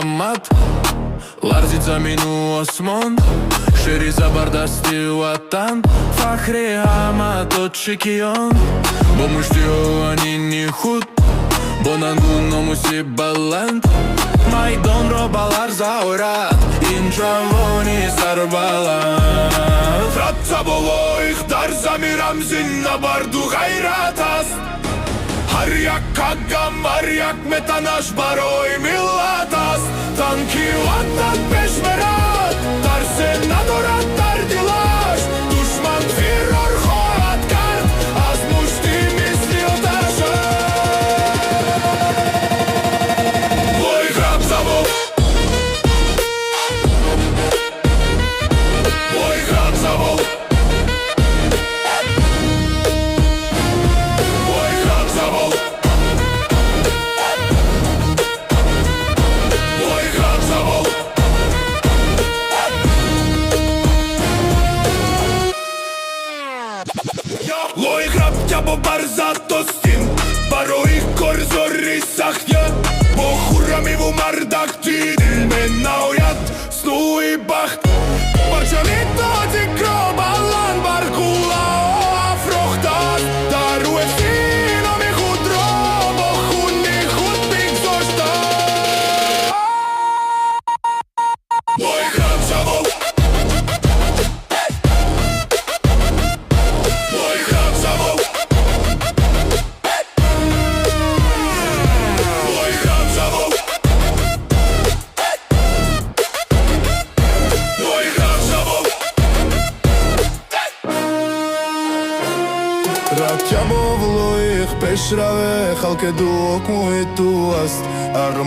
ამათ ლარზიცა მინუოსმონ შერიზა ბარდასტივატან ფახრი ამათოთ შიქიონ ბომუშტიო ანინი ხუთ ბონანგუნო მუსიბალანთ მაიდონ რობალარ ზაურად ინჩავონი სარბალანთ რაცა ბოლოიხ დარზამი რამზინ ნაბარდუ ღაირათას Hariak kagam, hariak metanash baroi milatas Tanki vatan peshmerat Tarsen adorat tardilash Dushman firor khoat kart Az mushti mislil tasha Loi hrab zavol Loi hrab zavol Loi hrab ťabo barzatostin Baroi korzori sahja Bohurami vu mardak tidil menaujat Snui bacht Barčanito ti krobalan barkula afrohtat Daru efino mi hudro Bohunni hudbik zoshta Loi hrab zavol Raťamo vloich pešrave Chalke duok muj tu ast